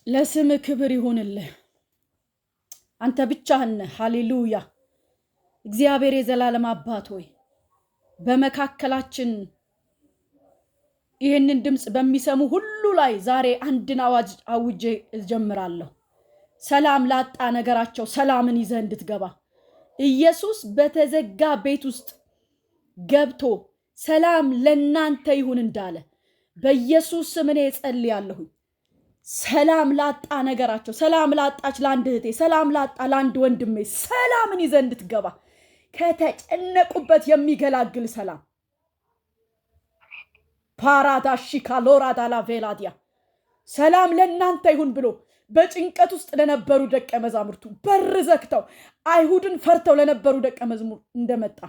ለስም ክብር ይሁንልህ። አንተ ብቻህን ነህ። ሃሌሉያ። እግዚአብሔር የዘላለም አባት ሆይ በመካከላችን ይህንን ድምጽ በሚሰሙ ሁሉ ላይ ዛሬ አንድን አዋጅ አውጄ እጀምራለሁ። ሰላም ላጣ ነገራቸው ሰላምን ይዘህ እንድትገባ ኢየሱስ በተዘጋ ቤት ውስጥ ገብቶ ሰላም ለናንተ ይሁን እንዳለ በኢየሱስ ስም እኔ ጸልያለሁ። ሰላም ላጣ ነገራቸው፣ ሰላም ላጣች ለአንድ እህቴ፣ ሰላም ላጣ ለአንድ ወንድሜ ሰላምን ይዘህ እንድትገባ ከተጨነቁበት የሚገላግል ሰላም ፓራዳሺካ ሎራዳላ ቬላዲያ ሰላም ለናንተ ይሁን ብሎ በጭንቀት ውስጥ ለነበሩ ደቀ መዛሙርቱ በር ዘግተው አይሁድን ፈርተው ለነበሩ ደቀ መዝሙር እንደመጣ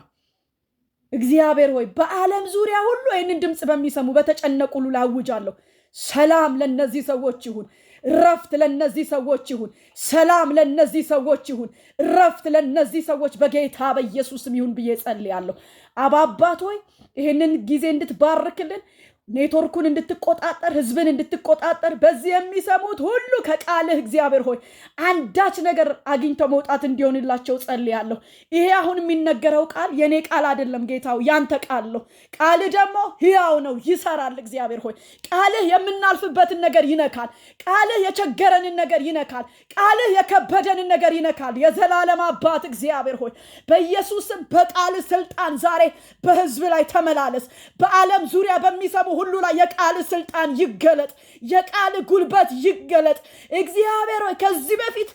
እግዚአብሔር ሆይ በዓለም ዙሪያ ሁሉ ይህንን ድምጽ በሚሰሙ በተጨነቁ ሁሉ ላውጃለሁ። ሰላም ለነዚህ ሰዎች ይሁን፣ ረፍት ለነዚህ ሰዎች ይሁን፣ ሰላም ለነዚህ ሰዎች ይሁን፣ ረፍት ለነዚህ ሰዎች በጌታ በኢየሱስም ይሁን ብዬ ጸልያለሁ። አባባት ሆይ ይህንን ጊዜ እንድትባርክልን፣ ኔትወርኩን እንድትቆጣጠር፣ ህዝብን እንድትቆጣጠር፣ በዚህ የሚሰሙት ሁሉ ከቃልህ እግዚአብሔር ሆይ አንዳች ነገር አግኝተው መውጣት እንዲሆንላቸው ጸልያለሁ። ይሄ አሁን የሚነገረው ቃል የኔ ቃል አይደለም ጌታው፣ ያንተ ቃል ነው። ቃልህ ደግሞ ሕያው ነው፣ ይሰራል። እግዚአብሔር ሆይ ቃልህ የምናልፍበትን ነገር ይነካል። ቃልህ የቸገረንን ነገር ይነካል። ቃልህ የከበደንን ነገር ይነካል። የዘላለም አባት እግዚአብሔር ሆይ በኢየሱስም በቃልህ ስልጣን ዛሬ በህዝብ ላይ ተመላለስ። በዓለም ዙሪያ በሚሰሙ ሁሉ ላይ የቃል ስልጣን ይገለጥ፣ የቃል ጉልበት ይገለጥ። እግዚአብሔር ሆይ ከዚህ በፊት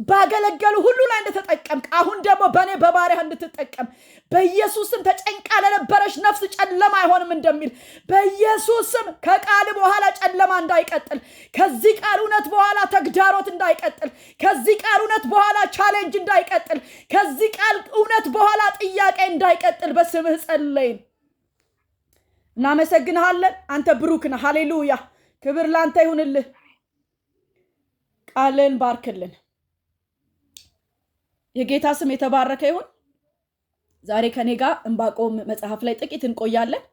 ባገለገሉ ሁሉ ላይ እንደተጠቀምክ አሁን ደግሞ በኔ በባሪያህ እንድትጠቀም በኢየሱስም ተጨንቃ ለነበረች ነፍስ ጨለማ አይሆንም እንደሚል በኢየሱስም ከቃል በኋላ ጨለማ እንዳይቀጥል፣ ከዚህ ቃል እውነት በኋላ ተግዳሮት እንዳይቀጥል፣ ከዚህ ቃል እውነት በኋላ ቻሌንጅ እንዳይቀጥል፣ ከዚህ ቃል እውነት በኋላ ጥያቄ እንዳይቀጥል በስምህ ጸለይን። እናመሰግንሃለን። አንተ ብሩክ ነህ። ሃሌሉያ። ክብር ላንተ ይሁንልህ። ቃልን ባርክልን። የጌታ ስም የተባረከ ይሁን። ዛሬ ከኔ ጋር ዕንባቆም መጽሐፍ ላይ ጥቂት እንቆያለን።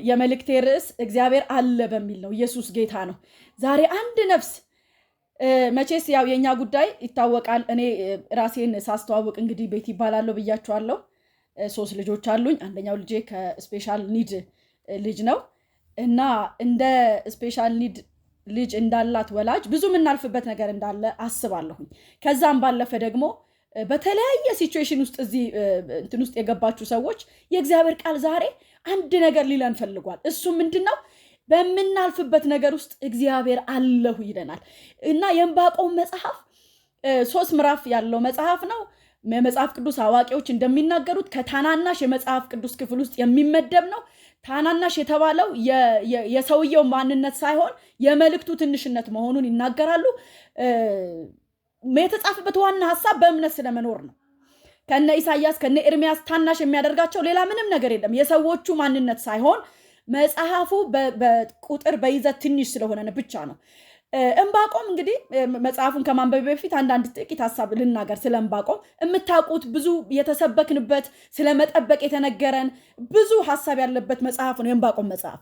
የመልእክቴ ርዕስ እግዚአብሔር አለ በሚል ነው። ኢየሱስ ጌታ ነው። ዛሬ አንድ ነፍስ መቼስ ያው የኛ ጉዳይ ይታወቃል። እኔ ራሴን ሳስተዋውቅ እንግዲህ ቤት ይባላለሁ ብያችኋለሁ። 3 ልጆች አሉኝ። አንደኛው ልጄ ከስፔሻል ኒድ ልጅ ነው እና እንደ ስፔሻል ኒድ ልጅ እንዳላት ወላጅ ብዙ የምናልፍበት ነገር እንዳለ አስባለሁኝ። ከዛም ባለፈ ደግሞ በተለያየ ሲቹዌሽን ውስጥ እዚህ እንትን ውስጥ የገባችሁ ሰዎች የእግዚአብሔር ቃል ዛሬ አንድ ነገር ሊለን ፈልጓል። እሱ ምንድነው? በምናልፍበት ነገር ውስጥ እግዚአብሔር አለሁ ይለናል እና የዕንባቆም መጽሐፍ 3 ምዕራፍ ያለው መጽሐፍ ነው። የመጽሐፍ ቅዱስ አዋቂዎች እንደሚናገሩት ከታናናሽ የመጽሐፍ ቅዱስ ክፍል ውስጥ የሚመደብ ነው። ታናናሽ የተባለው የሰውየው ማንነት ሳይሆን የመልእክቱ ትንሽነት መሆኑን ይናገራሉ። የተጻፈበት ዋና ሐሳብ በእምነት ስለመኖር ነው። ከነ ኢሳያስ ከነ ኤርሚያስ ታናሽ የሚያደርጋቸው ሌላ ምንም ነገር የለም። የሰዎቹ ማንነት ሳይሆን መጽሐፉ በቁጥር በይዘት ትንሽ ስለሆነ ብቻ ነው። ዕንባቆም እንግዲህ መጽሐፉን ከማንበብ በፊት አንዳንድ ጥቂት ሐሳብ ልናገር። ስለ ዕንባቆም የምታውቁት ብዙ የተሰበክንበት ስለመጠበቅ የተነገረን ብዙ ሐሳብ ያለበት መጽሐፍ ነው የዕንባቆም መጽሐፍ።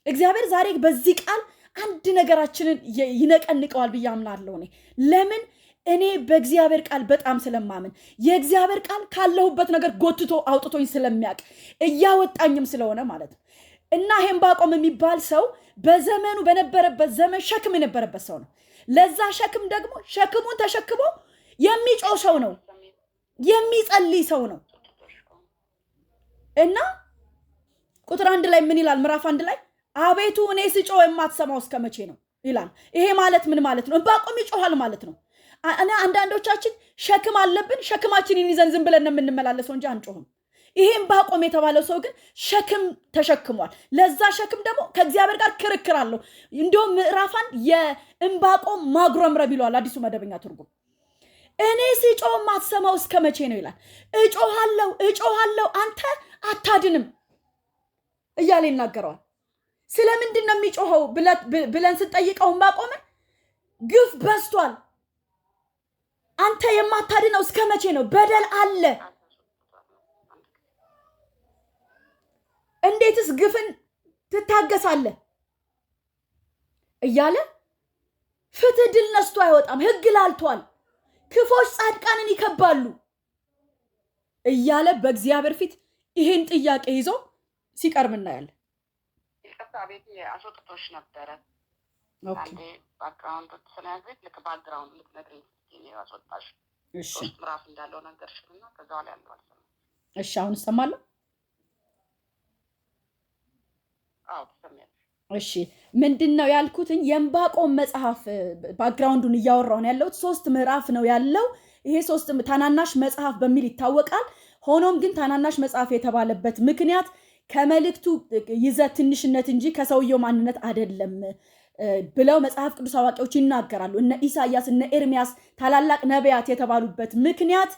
እግዚአብሔር ዛሬ በዚህ ቃል አንድ ነገራችንን ይነቀንቀዋል ብዬ አምናለሁ። ለምን? እኔ በእግዚአብሔር ቃል በጣም ስለማምን የእግዚአብሔር ቃል ካለሁበት ነገር ጎትቶ አውጥቶኝ ስለሚያውቅ እያወጣኝም ስለሆነ ማለት ነው። እና ዕንባቆም የሚባል ሰው በዘመኑ በነበረበት ዘመን ሸክም የነበረበት ሰው ነው። ለዛ ሸክም ደግሞ ሸክሙን ተሸክሞ የሚጮህ ሰው ነው፣ የሚጸልይ ሰው ነው። እና ቁጥር 1 ላይ ምን ይላል? ምዕራፍ 1 ላይ አቤቱ እኔ ስጮህ የማትሰማው እስከ መቼ ነው ይላል። ይሄ ማለት ምን ማለት ነው? ዕንባቆም ይጮሃል ማለት ነው። አንዳንዶቻችን ሸክም አለብን፣ ሸክማችንን ይዘን ዝም ብለን ነው የምንመላለሰው እንጂ አንጮህም። ይሄ ዕንባቆም የተባለው ሰው ግን ሸክም ተሸክሟል። ለዛ ሸክም ደግሞ ከእግዚአብሔር ጋር ክርክር አለው። እንዲሁም ምዕራፍ 1 የዕንባቆም ማጉረምረም ይለዋል አዲሱ መደበኛ ትርጉም። እኔ ስጮህ የማትሰማው እስከ መቼ ነው ይላል። እጮሃለሁ አንተ አታድንም እያለ ይናገረዋል። ስለምንድን ነው የሚጮኸው ብለን ስንጠይቀው ዕንባቆምን ግፍ በዝቷል፣ አንተ የማታድነው እስከ መቼ ነው? በደል አለ፣ እንዴትስ ግፍን ትታገሳለህ እያለ ፍትህ ድል ነስቶ አይወጣም፣ ህግ ላልቷል፣ ክፎች ጻድቃንን ይከባሉ እያለ በእግዚአብሔር ፊት ይሄን ጥያቄ ይዞ ሲቀርብ እናያለን። ይቅርታ ቤት አስወጥቶሽ ነበረ። አንዴ ባክግራውንድ ስለያዘች ልክ ባክግራውንድ ልትነግሪኝ ስትይ አስወጣሽ። እሺ ምዕራፍ እንዳለው ነገርሽና ከዛ በኋላ ያለው አልሰማም። እሺ አሁን እሰማለሁ። አዎ ተሰማኝ። እሺ ምንድነው ያልኩትኝ? የዕንባቆም መጽሐፍ ባክግራውንዱን እያወራሁ ነው ያለሁት። 3 ምዕራፍ ነው ያለው። ይሄ 3 ታናናሽ መጽሐፍ በሚል ይታወቃል። ሆኖም ግን ታናናሽ መጽሐፍ የተባለበት ምክንያት ከመልእክቱ ይዘት ትንሽነት እንጂ ከሰውየው ማንነት አይደለም ብለው መጽሐፍ ቅዱስ አዋቂዎች ይናገራሉ። እነ ኢሳያስ እነ ኤርሚያስ ታላላቅ ነቢያት የተባሉበት ምክንያት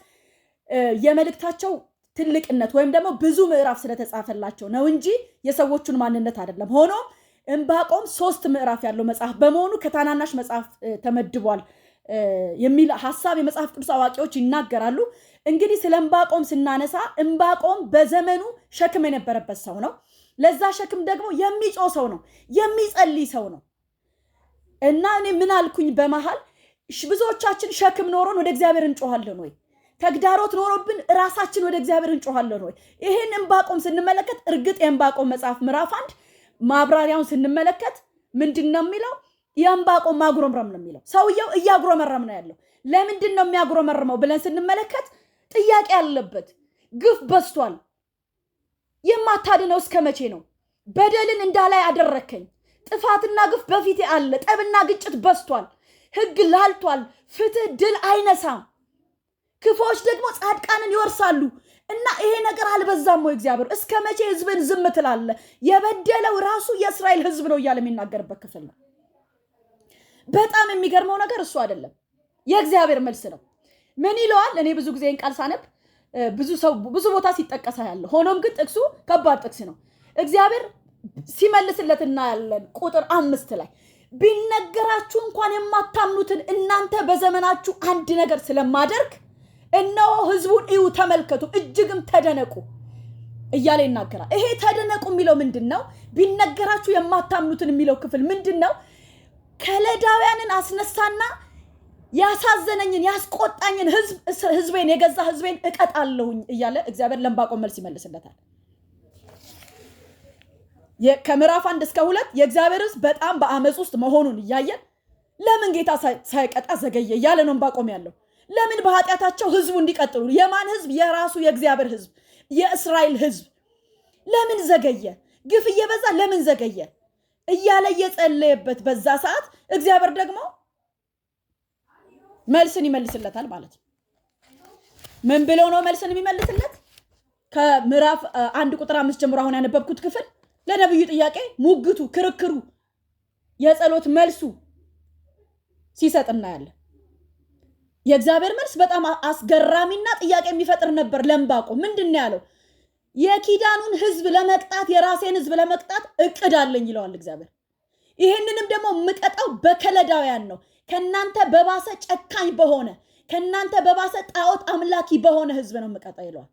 የመልእክታቸው ትልቅነት ወይም ደግሞ ብዙ ምዕራፍ ስለተጻፈላቸው ነው እንጂ የሰዎቹን ማንነት አይደለም። ሆኖም ዕንባቆም 3 ምዕራፍ ያለው መጽሐፍ በመሆኑ ከታናናሽ መጽሐፍ ተመድቧል የሚል ሐሳብ የመጽሐፍ ቅዱስ አዋቂዎች ይናገራሉ። እንግዲህ ስለ ዕንባቆም ስናነሳ ዕንባቆም በዘመኑ ሸክም የነበረበት ሰው ነው። ለዛ ሸክም ደግሞ የሚጮህ ሰው ነው፣ የሚጸልይ ሰው ነው። እና እኔ ምን አልኩኝ በመሃል ብዙዎቻችን ሸክም ኖሮን ወደ እግዚአብሔር እንጮሃለን ወይ? ተግዳሮት ኖሮብን ራሳችን ወደ እግዚአብሔር እንጮሃለን ወይ? ይሄን ዕንባቆም ስንመለከት እርግጥ የዕንባቆም መጽሐፍ ምዕራፍ 1 ማብራሪያውን ስንመለከት ምንድነው የሚለው? የዕንባቆም ማጉረምረም ነው የሚለው። ሰውየው እያጉረመረም ነው ያለው። ለምንድን ነው የሚያጉረመርመው ብለን ስንመለከት ጥያቄ ያለበት፣ ግፍ በዝቷል። የማታድነው እስከ መቼ ነው? በደልን እንዳላይ አደረከኝ። ጥፋትና ግፍ በፊቴ አለ። ጠብና ግጭት በዝቷል። ህግ ላልቷል። ፍትህ ድል አይነሳም። ክፎች ደግሞ ጻድቃንን ይወርሳሉ። እና ይሄ ነገር አልበዛም ወይ? እግዚአብሔር እስከ መቼ ህዝብን ዝም ትላለህ? የበደለው ራሱ የእስራኤል ህዝብ ነው እያለ የሚናገርበት ክፍል ነው። በጣም የሚገርመው ነገር እሱ አይደለም፣ የእግዚአብሔር መልስ ነው። ምን ይለዋል? እኔ ብዙ ጊዜ ቃል ሳነብ ብዙ ቦታ ሲጠቀሳ ያለ፣ ሆኖም ግን ጥቅሱ ከባድ ጥቅስ ነው። እግዚአብሔር ሲመልስለት እናያለን። ቁጥር 5 ላይ ቢነገራችሁ እንኳን የማታምኑትን እናንተ በዘመናችሁ አንድ ነገር ስለማደርግ እነሆ ህዝቡን እዩ፣ ተመልከቱ፣ እጅግም ተደነቁ እያለ ይናገራል። ይሄ ተደነቁ የሚለው ምንድን ነው? ቢነገራችሁ የማታምኑትን የሚለው ክፍል ምንድን ነው? ከለዳውያንን አስነሳና ያሳዘነኝን ያስቆጣኝን ህዝቤን የገዛ ህዝቤን እቀጣለሁኝ እያለ እግዚአብሔር ለዕንባቆም መልስ ይመልስለታል። ከምዕራፍ 1 እስከ 2 የእግዚአብሔር ህዝብ በጣም በአመፅ ውስጥ መሆኑን እያየን ለምን ጌታ ሳይቀጣ ዘገየ እያለ ነው ዕንባቆም ያለው። ለምን በኃጢአታቸው ህዝቡ እንዲቀጥሉ፣ የማን ህዝብ? የራሱ የእግዚአብሔር ህዝብ የእስራኤል ህዝብ ለምን ዘገየ? ግፍ እየበዛ ለምን ዘገየ እያለ እየጸለየበት በዛ ሰዓት እግዚአብሔር ደግሞ መልስን ይመልስለታል ማለት ነው። ምን ብለው ነው መልስን የሚመልስለት? ከምዕራፍ 1 ቁጥር 5 ጀምሮ አሁን ያነበብኩት ክፍል ለነብዩ ጥያቄ ሙግቱ፣ ክርክሩ፣ የጸሎት መልሱ ሲሰጥ እናያለን። የእግዚአብሔር መልስ በጣም አስገራሚና ጥያቄ የሚፈጥር ነበር ለዕንባቆም። ምንድን ነው ያለው? የኪዳኑን ህዝብ ለመቅጣት የራሴን ህዝብ ለመቅጣት እቅድ አለኝ ይለዋል እግዚአብሔር። ይህንንም ደግሞ የምቀጣው በከለዳውያን ነው፣ ከናንተ በባሰ ጨካኝ በሆነ ከናንተ በባሰ ጣዖት አምላኪ በሆነ ህዝብ ነው የምቀጣው ይለዋል።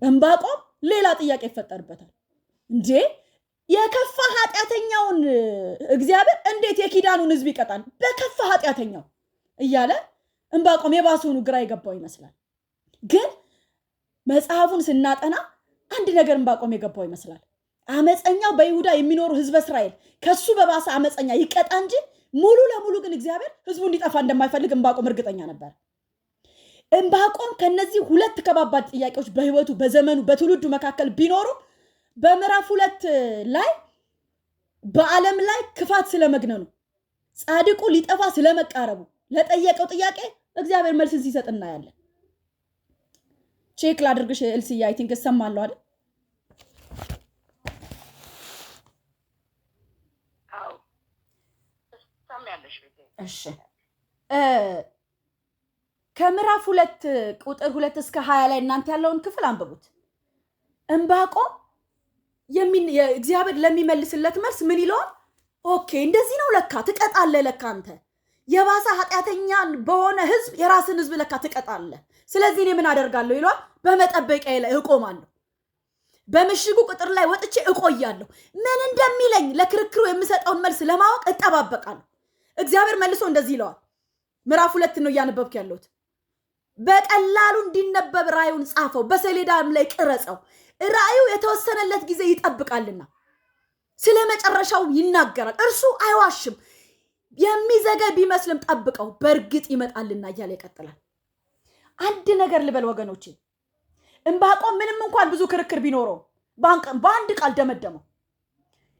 ዕንባቆም ሌላ ጥያቄ ይፈጠርበታል። እንዴ የከፋ ኃጢአተኛውን እግዚአብሔር እንዴት የኪዳኑን ህዝብ ይቀጣል? በከፋ ኃጢአተኛው እያለ ዕንባቆም የባሰውን ግራ የገባው ይመስላል። ግን መጽሐፉን ስናጠና አንድ ነገር ዕንባቆም የገባው ይመስላል። አመፀኛው በይሁዳ የሚኖሩ ህዝበ እስራኤል ከሱ በባሰ አመፀኛ ይቀጣ እንጂ ሙሉ ለሙሉ ግን እግዚአብሔር ህዝቡ እንዲጠፋ እንደማይፈልግ ዕንባቆም እርግጠኛ ነበር። ዕንባቆም ከነዚህ 2 ከባባድ ጥያቄዎች በህይወቱ በዘመኑ በትውልዱ መካከል ቢኖሩ በምዕራፍ 2 ላይ በዓለም ላይ ክፋት ስለመግነኑ ጻድቁ ሊጠፋ ስለመቃረቡ ለጠየቀው ጥያቄ እግዚአብሔር መልስን ሲሰጥ እናያለን። ቼክ ላድርግሽ ኤልሲያ፣ አይ ቲንክ እሰማለሁ አይደል? እሺ ከምዕራፍ 2 ቁጥር 2 እስከ 20 ላይ እናንተ ያለውን ክፍል አንብቡት። ዕንባቆም እግዚአብሔር ለሚመልስለት መልስ ምን ይለዋል? ኦኬ እንደዚህ ነው ለካ ትቀጣለህ፣ ለካ አንተ የባሰ ኃጢአተኛ በሆነ ህዝብ የራስን ህዝብ ለካ ትቀጣለህ። ስለዚህ እኔ ምን አደርጋለሁ ይለዋል? በመጠበቂያዬ ላይ እቆማለሁ። በምሽጉ ቅጥር ላይ ወጥቼ እቆያለሁ። ምን እንደሚለኝ ለክርክሩ የምሰጠውን መልስ ለማወቅ እጠባበቃለሁ። እግዚአብሔር መልሶ እንደዚህ ይለዋል። ምዕራፍ 2 ነው እያነበብኩ ያለሁት። በቀላሉ እንዲነበብ ራእዩን ጻፈው፣ በሰሌዳም ላይ ቅረጸው። ራእዩ የተወሰነለት ጊዜ ይጠብቃልና ስለ መጨረሻው ይናገራል። እርሱ አይዋሽም። የሚዘገይ ቢመስልም ጠብቀው፣ በእርግጥ ይመጣልና እያለ ይቀጥላል። አንድ ነገር ልበል ወገኖቼ፣ ዕንባቆም ምንም እንኳን ብዙ ክርክር ቢኖረው በአንድ ቃል ደመደመው።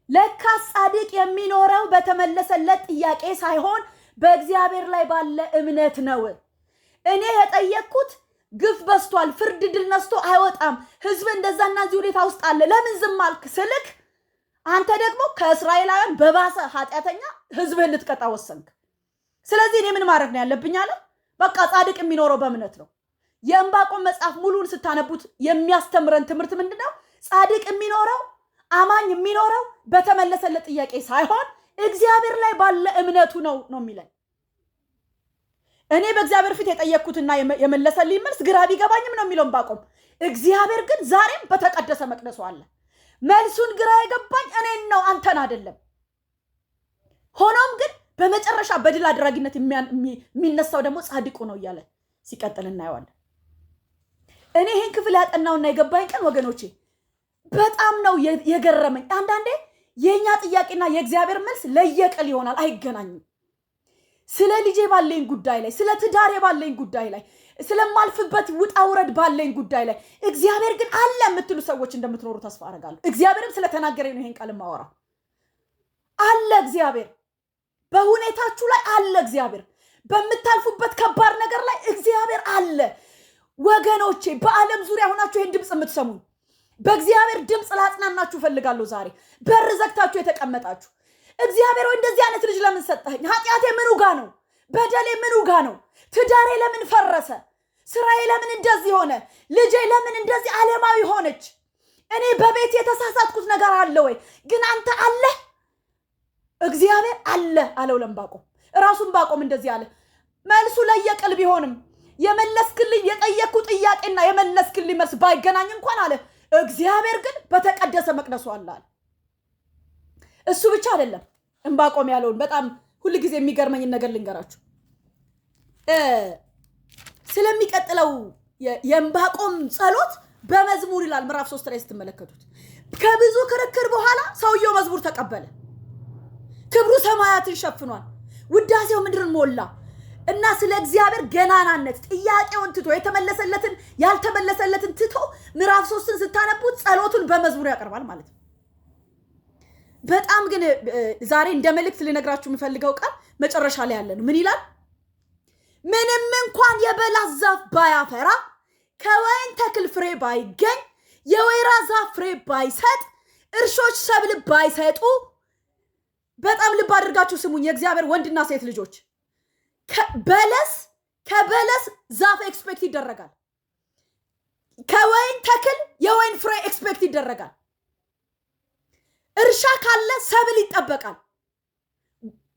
ለካስ ጻድቅ የሚኖረው በተመለሰለት ጥያቄ ሳይሆን በእግዚአብሔር ላይ ባለ እምነት ነው። እኔ የጠየቅኩት ግፍ በስቷል፣ ፍርድ ድል ነስቶ አይወጣም፣ ህዝብ እንደዛና እዚህ ሁኔታ ውስጥ አለ፣ ለምን ዝም አልክ ስልክ አንተ ደግሞ ከእስራኤላውያን በባሰ ኃጢአተኛ ህዝብህን ልትቀጣ ወሰንክ። ስለዚህ እኔ ምን ማድረግ ነው ያለብኝ አለ። በቃ ጻድቅ የሚኖረው በእምነት ነው። የዕንባቆም መጽሐፍ ሙሉን ስታነቡት የሚያስተምረን ትምህርት ምንድነው? ጻድቅ የሚኖረው አማኝ የሚኖረው በተመለሰለት ጥያቄ ሳይሆን እግዚአብሔር ላይ ባለ እምነቱ ነው የሚለን። እኔ በእግዚአብሔር ፊት የጠየቅኩትና የመለሰልኝ መልስ ግራ ቢገባኝም ነው የሚለው ዕንባቆም። እግዚአብሔር ግን ዛሬም በተቀደሰ መቅደሱ አለ። መልሱን ግራ የገባኝ እኔን ነው አንተን አይደለም። ሆኖም ግን በመጨረሻ በድል አድራጊነት የሚነሳው ደግሞ ጻድቁ ነው እያለ ሲቀጥል እናየዋለን። እኔ ይህን ክፍል ያጠናውና የገባኝ ቀን ወገኖቼ በጣም ነው የገረመኝ። አንዳንዴ የኛ ጥያቄና የእግዚአብሔር መልስ ለየቅል ይሆናል፣ አይገናኙም። ስለ ልጄ ባለኝ ጉዳይ ላይ፣ ስለ ትዳሬ ባለኝ ጉዳይ ላይ፣ ስለማልፍበት ውጣ ውረድ ባለኝ ጉዳይ ላይ እግዚአብሔር ግን አለ የምትሉ ሰዎች እንደምትኖሩ ተስፋ አደርጋለሁ። እግዚአብሔርም ስለተናገረኝ ነው ይሄን ቃል ማወራ። አለ እግዚአብሔር በሁኔታችሁ ላይ አለ እግዚአብሔር በምታልፉበት ከባድ ነገር ላይ እግዚአብሔር አለ። ወገኖቼ በዓለም ዙሪያ ሆናችሁ ይሄን ድምጽ የምትሰሙ በእግዚአብሔር ድምጽ ላጽናናችሁ ፈልጋለሁ። ዛሬ በር ዘግታችሁ የተቀመጣችሁ እግዚአብሔር ወይ እንደዚህ አይነት ልጅ ለምን ሰጠኸኝ? ኃጢአቴ ምኑ ጋ ነው? በደሌ ምኑ ጋ ነው? ትዳሬ ለምን ፈረሰ? ስራዬ ለምን እንደዚህ ሆነ? ልጄ ለምን እንደዚህ ዓለማዊ ሆነች? እኔ በቤት የተሳሳትኩት ነገር አለ ወይ? ግን አንተ አለ፣ እግዚአብሔር አለ አለው ለዕንባቆም። ራሱን ዕንባቆም እንደዚህ አለ። መልሱ ለየቅል ቢሆንም የመለስክልኝ የጠየቅኩ ጥያቄና የመለስክልኝ መልስ ባይገናኝ እንኳን አለ እግዚአብሔር ግን በተቀደሰ መቅደሱ አለ። እሱ ብቻ አይደለም ዕንባቆም ያለውን በጣም ሁሉ ጊዜ የሚገርመኝ ነገር ልንገራችሁ። ስለሚቀጥለው የዕንባቆም ጸሎት በመዝሙር ይላል ምዕራፍ 3 ላይ ስትመለከቱት ከብዙ ክርክር በኋላ ሰውየው መዝሙር ተቀበለ። ክብሩ ሰማያትን ሸፍኗል፣ ውዳሴው ምድርን ሞላ እና ስለ እግዚአብሔር ገናናነት ጥያቄውን ትቶ የተመለሰለትን ያልተመለሰለትን ትቶ ምዕራፍ 3ን ስታነቡት ጸሎቱን በመዝሙር ያቀርባል ማለት ነው። በጣም ግን ዛሬ እንደ መልእክት ልነግራችሁ የምፈልገው ቃል መጨረሻ ላይ ያለ ነው። ምን ይላል? ምንም እንኳን የበለስ ዛፍ ባያፈራ፣ ከወይን ተክል ፍሬ ባይገኝ፣ የወይራ ዛፍ ፍሬ ባይሰጥ፣ እርሾች ሰብል ባይሰጡ። በጣም ልብ አድርጋችሁ ስሙኝ የእግዚአብሔር ወንድና ሴት ልጆች። ከበለስ ዛፍ ኤክስፔክት ይደረጋል። ከወይን ተክል የወይን ፍሬ ኤክስፔክት ይደረጋል። እርሻ ካለ ሰብል ይጠበቃል።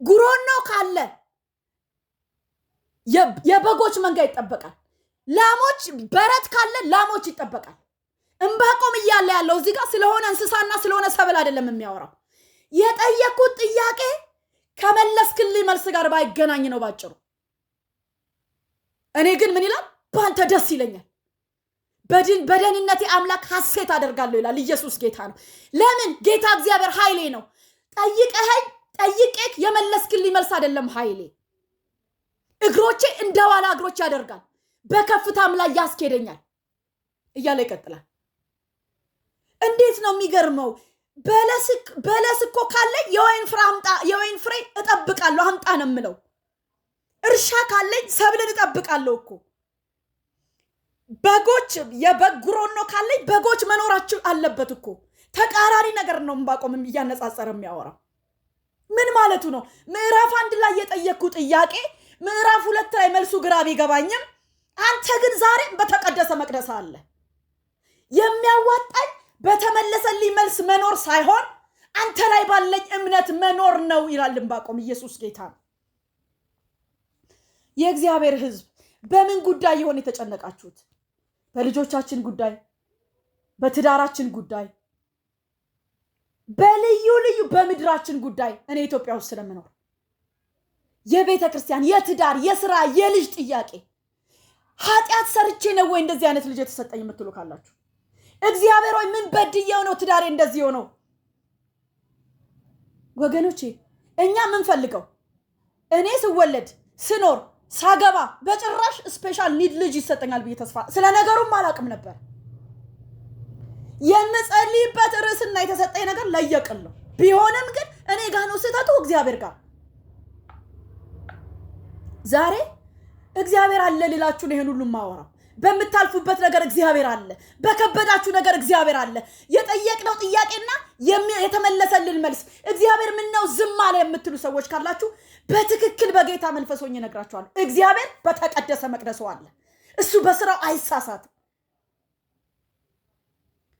ጉሮኖ ካለ የበጎች መንጋ ይጠበቃል። ላሞች በረት ካለ ላሞች ይጠበቃል። ዕንባቆም እያለ ያለው እዚህ ጋር ስለሆነ እንስሳና ስለሆነ ሰብል አይደለም የሚያወራው። የጠየቁት ጥያቄ ከመለስክልኝ መልስ ጋር ባይገናኝ ነው ባጭሩ። እኔ ግን ምን ይላል? በአንተ ደስ ይለኛል፣ በደህንነቴ አምላክ ሐሴት አደርጋለሁ ይላል። ኢየሱስ ጌታ ነው። ለምን? ጌታ እግዚአብሔር ኃይሌ ነው። ጠይቄክ የመለስክልኝ መልስ አይደለም ኃይሌ። እግሮቼ እንደ ዋላ እግሮች ያደርጋል፣ በከፍታም ላይ ያስኬደኛል እያለ ይቀጥላል። እንዴት ነው የሚገርመው! በለስ እኮ ካለኝ የወይን ፍሬ እጠብቃለሁ አምጣ ነው የምለው። እርሻ ካለኝ ሰብልን እጠብቃለሁ እኮ። በጎች የበግ ጉሮኖ ካለኝ በጎች መኖራቸው አለበት እኮ። ተቃራኒ ነገር ነው ዕንባቆም እያነጻጸረ የሚያወራው። ምን ማለቱ ነው? ምዕራፍ 1 ላይ የጠየቅኩ ጥያቄ ምዕራፍ 2 ላይ መልሱ ግራ ቢገባኝም አንተ ግን ዛሬም በተቀደሰ መቅደስ አለ። የሚያዋጣኝ በተመለሰልኝ መልስ መኖር ሳይሆን አንተ ላይ ባለኝ እምነት መኖር ነው ይላል ዕንባቆም። ኢየሱስ ጌታ ነው። የእግዚአብሔር ሕዝብ በምን ጉዳይ ይሆን የተጨነቃችሁት? በልጆቻችን ጉዳይ፣ በትዳራችን ጉዳይ፣ በልዩ ልዩ በምድራችን ጉዳይ እኔ ኢትዮጵያ ውስጥ ስለምኖር የቤተ ክርስቲያን፣ የትዳር፣ የስራ፣ የልጅ ጥያቄ ኃጢአት ሰርቼ ነው ወይ እንደዚህ አይነት ልጅ የተሰጠኝ የምትሉ ካላችሁ እግዚአብሔር ሆይ ምን በድየው ነው ትዳሬ እንደዚህ ሆነው? ወገኖቼ እኛ ምን ፈልገው እኔ ስወለድ ስኖር ሳገባ በጭራሽ ስፔሻል ኒድ ልጅ ይሰጠኛል ብዬ ተስፋ ስለ ነገሩም አላውቅም ነበር። የምጸልይበት ርዕስና የተሰጠኝ ነገር ለየቅል ነው። ቢሆንም ግን እኔ ጋር ነው ስህተቱ እግዚአብሔር ጋር። ዛሬ እግዚአብሔር አለ ልላችሁ ነው ይሄን ሁሉ ማወራው። በምታልፉበት ነገር እግዚአብሔር አለ፣ በከበዳችሁ ነገር እግዚአብሔር አለ። የጠየቅነው ጥያቄና የተመለሰልን መልስ እግዚአብሔር ምን ነው ዝም አለ የምትሉ ሰዎች ካላችሁ በትክክል በጌታ መንፈስ ሆኜ እነግራችኋለሁ። እግዚአብሔር በተቀደሰ መቅደሱ አለ። እሱ በስራው አይሳሳትም።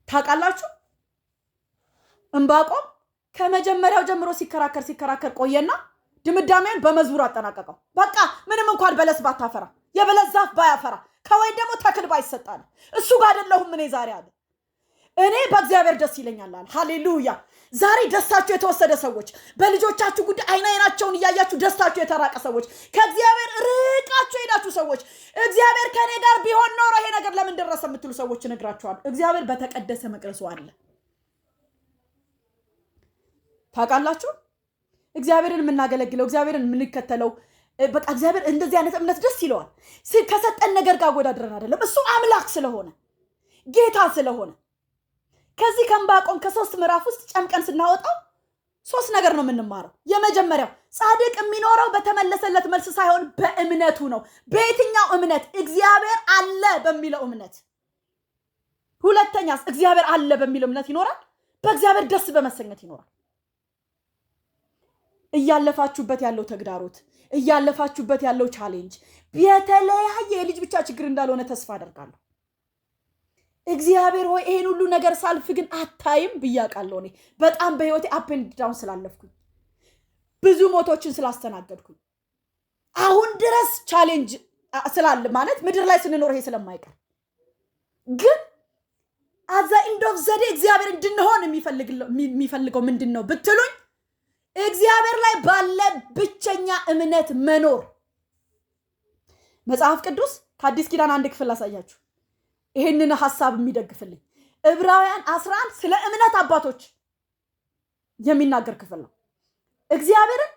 ታውቃላችሁ ዕንባቆም ከመጀመሪያው ጀምሮ ሲከራከር ቆየና ድምዳሜን በመዝሙር አጠናቀቀው። በቃ ምንም እንኳን በለስ ባታፈራ፣ የበለስ ዛፍ ባያፈራ፣ ከወይን ደግሞ ተክል ባይሰጣል እሱ ጋር አይደለሁም እኔ ዛሬ አለ። እኔ በእግዚአብሔር ደስ ይለኛል አለ። ሃሌሉያ። ዛሬ ደስታችሁ የተወሰደ ሰዎች፣ በልጆቻችሁ ጉዳይ አይናቸውን እያያችሁ ደስታችሁ የተራቀ ሰዎች፣ ከእግዚአብሔር ርቃችሁ ሄዳችሁ ሰዎች፣ እግዚአብሔር ከኔ ጋር ቢሆን ኖሮ ይሄ ነገር ለምን ደረሰ የምትሉ ሰዎች እነግራችኋለሁ። እግዚአብሔር በተቀደሰ መቅደሱ አለ። ታውቃላችሁ እግዚአብሔርን የምናገለግለው እግዚአብሔርን የምንከተለው በቃ እግዚአብሔር እንደዚህ አይነት እምነት ደስ ይለዋል። ከሰጠን ነገር ጋር ወዳድረን አይደለም። እሱ አምላክ ስለሆነ ጌታ ስለሆነ ከዚህ ከዕንባቆም ከ3 ምዕራፍ ውስጥ ጨምቀን ስናወጣው 3 ነገር ነው የምንማረው። የመጀመሪያው ጻድቅ የሚኖረው በተመለሰለት መልስ ሳይሆን በእምነቱ ነው። በየትኛው እምነት? እግዚአብሔር አለ በሚለው እምነት። ሁለተኛስ እግዚአብሔር አለ በሚለው እምነት ይኖራል። በእግዚአብሔር ደስ በመሰኘት ይኖራል። እያለፋችሁበት ያለው ተግዳሮት፣ እያለፋችሁበት ያለው ቻሌንጅ የተለያየ የልጅ ብቻ ችግር እንዳልሆነ ተስፋ አደርጋለሁ። እግዚአብሔር ሆይ ይሄን ሁሉ ነገር ሳልፍ ግን አታይም ብያቃለሁ። እኔ በጣም በህይወቴ አፕ ኤንድ ዳውን ስላለፍኩኝ፣ ብዙ ሞቶችን ስላስተናገድኩኝ፣ አሁን ድረስ ቻሌንጅ ስላለ ማለት ምድር ላይ ስንኖር ይሄ ስለማይቀር ግን አዛ ኢንድ ኦፍ ዘ ዴይ እግዚአብሔር እንድንሆን የሚፈልገው ምንድን ነው ብትሉኝ እግዚአብሔር ላይ ባለ ብቸኛ እምነት መኖር። መጽሐፍ ቅዱስ ከአዲስ ኪዳን አንድ ክፍል አሳያችሁ ይሄንን ሐሳብ የሚደግፍልኝ። ዕብራውያን 11 ስለ እምነት አባቶች የሚናገር ክፍል ነው። እግዚአብሔርን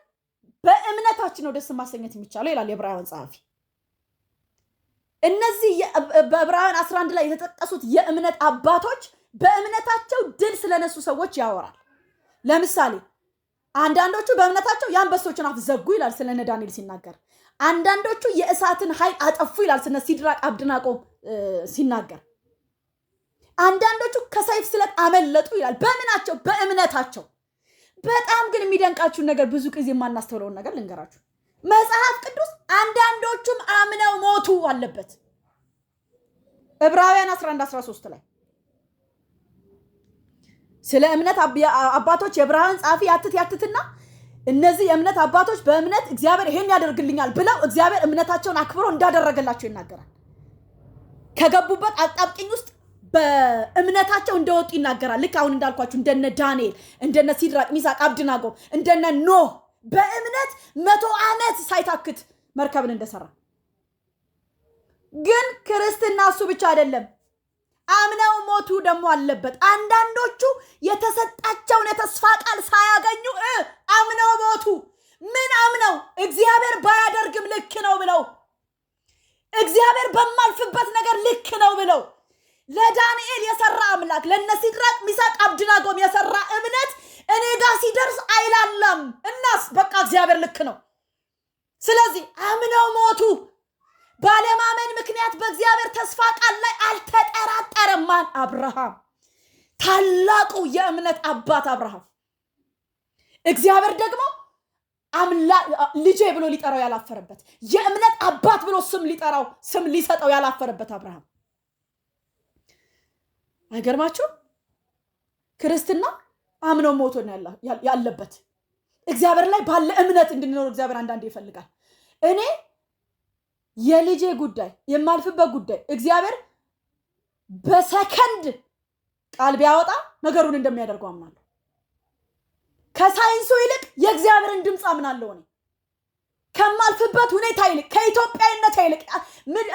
በእምነታችን ነው ደስ ማሰኘት የሚቻለው ይላል የዕብራውያን ጸሐፊ። እነዚህ በዕብራውያን 11 ላይ የተጠቀሱት የእምነት አባቶች በእምነታቸው ድል ስለነሱ ሰዎች ያወራል። ለምሳሌ አንዳንዶቹ በእምነታቸው የአንበሶችን አፍ ዘጉ ይላል ስለነ ዳንኤል ሲናገር። አንዳንዶቹ የእሳትን ኃይል አጠፉ ይላል ስለነ ሲድራቅ አብደናጎ ሲናገር። አንዳንዶቹ ከሰይፍ ስለት አመለጡ ይላል። በእምናቸው በእምነታቸው። በጣም ግን የሚደንቃችሁ ነገር ብዙ ጊዜ የማናስተውለውን ነገር ልንገራችሁ። መጽሐፍ ቅዱስ አንዳንዶቹም አምነው ሞቱ አለበት። ዕብራውያን 11:13 ላይ ስለ እምነት አባቶች የዕብራውያን ጸሐፊ ያትትና እነዚህ የእምነት አባቶች በእምነት እግዚአብሔር ይሄን ያደርግልኛል ብለው እግዚአብሔር እምነታቸውን አክብሮ እንዳደረገላቸው ይናገራል። ከገቡበት አጣብቂኝ ውስጥ በእምነታቸው እንደወጡ ይናገራል። ልክ አሁን እንዳልኳችሁ እንደነ ዳንኤል፣ እንደነ ሲድራቅ ሚሳቅ አብደናጎ፣ እንደነ ኖህ በእምነት 100 ዓመት ሳይታክት መርከብን እንደሰራ። ግን ክርስትና እሱ ብቻ አይደለም፣ አምነው ሞቱ ደግሞ አለበት። አንዳንዶቹ የተሰጣቸውን የተስፋ ቃል ሳያገኙ አምነው ሞቱ። ምን አምነው? እግዚአብሔር ባያደርግም ልክ ነው ብለው፣ እግዚአብሔር በማልፍበት ነገር ልክ ነው ብለው። ለዳንኤል የሰራ አምላክ ለነ ሲድራቅ ሚሳቅ አብደናጎም የሰራ እምነት እኔ ጋር ሲደርስ አይላለም። እናስ በቃ እግዚአብሔር ልክ ነው። ስለዚህ አምነው ሞቱ። ባለማመን ምክንያት በእግዚአብሔር ተስፋ ቃል ላይ አልተጠራጠረም። ማን? አብርሃም፣ ታላቁ የእምነት አባት አብርሃም። እግዚአብሔር ደግሞ ልጄ ብሎ ሊጠራው ያላፈረበት፣ የእምነት አባት ብሎ ስም ሊሰጠው ያላፈረበት አብርሃም። አይገርማችሁ? ክርስትና አምነው ሞቶ ነው ያለበት። እግዚአብሔር ላይ ባለ እምነት እንድንኖር እግዚአብሔር አንዳንዴ ይፈልጋል። እኔ የልጄ ጉዳይ የማልፍበት ጉዳይ እግዚአብሔር በሰከንድ ቃል ቢያወጣ ነገሩን እንደሚያደርገው አምናለሁ። ከሳይንሱ ይልቅ የእግዚአብሔርን ድምፅ አምናለሁ። እኔ ከማልፍበት ሁኔታ ይልቅ ከኢትዮጵያዊነት ይልቅ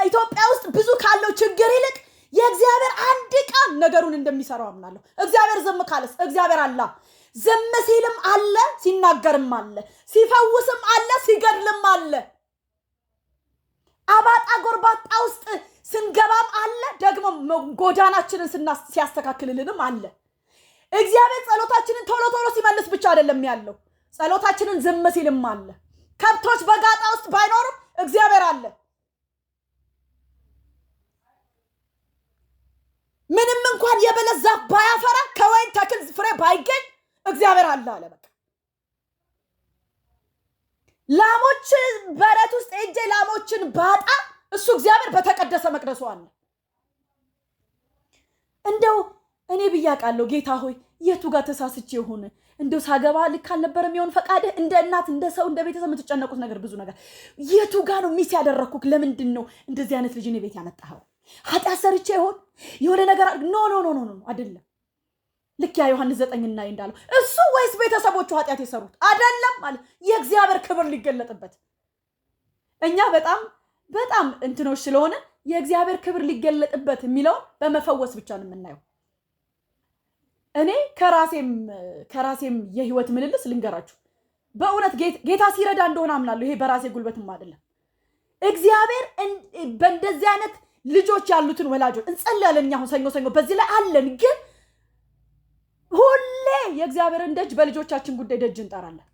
ኢትዮጵያ ውስጥ ብዙ ካለው ችግር ይልቅ የእግዚአብሔር አንድ ቃል ነገሩን እንደሚሰራው አምናለሁ። እግዚአብሔር ዝም ካለስ እግዚአብሔር አለ። ዝም ሲልም አለ፣ ሲናገርም አለ፣ ሲፈውስም አለ፣ ሲገድልም አለ። አባጣ ጎርባጣ ውስጥ ስንገባም አለ፣ ደግሞ ጎዳናችንን ሲያስተካክልልንም አለ። እግዚአብሔር ጸሎታችንን ቶሎ ቶሎ ሲመልስ ብቻ አይደለም ያለው፣ ጸሎታችንን ዝም ሲልም አለ። ከብቶች በጋጣ ውስጥ ባይኖርም እግዚአብሔር አለ። ምንም እንኳን የበለስ ዛፍ ባያፈራ ከወይን ተክል ፍሬ ባይገኝ እግዚአብሔር አለ አለ። በቃ ላሞች በረት ውስጥ ሄጄ ላሞችን ባጣ እሱ እግዚአብሔር በተቀደሰ መቅደሱ አለ። እንደው እኔ ብያቃለሁ ጌታ ሆይ የቱ ጋር ተሳስቼ ይሁን? እንደው ሳገባ ልክ አልነበረም የሆን ፈቃድህ? እንደ እናት እንደ ሰው እንደ ቤተሰብ የምትጨነቁት ነገር ብዙ ነገር የቱ ጋር ነው ሚስ ያደረኩክ? ለምንድን ነው እንደዚህ አይነት ልጅ እኔ ቤት ያመጣኸው? ኃጢአት ሰርቼ ይሆን የሆነ ነገር? ኖ ኖ ኖ ኖ አይደለም። ልክ ያ ዮሐንስ 9 እንዳለው እሱ ወይስ ቤተሰቦቹ ኃጢአት የሰሩት? አይደለም ማለት የእግዚአብሔር ክብር ሊገለጥበት። እኛ በጣም በጣም እንትኖች ስለሆነ የእግዚአብሔር ክብር ሊገለጥበት የሚለው በመፈወስ ብቻ ነው የምናየው። እኔ ከራሴም የህይወት ምልልስ ልንገራችሁ። በእውነት ጌታ ሲረዳ እንደሆነ አምናለሁ። ይሄ በራሴ ጉልበትም አይደለም። እግዚአብሔር በእንደዚህ አይነት ልጆች ያሉትን ወላጆች እንጸልያለን። አሁን ሰኞ በዚህ ላይ አለን። ግን ሁሌ የእግዚአብሔርን ደጅ በልጆቻችን ጉዳይ ደጅ እንጠራለን።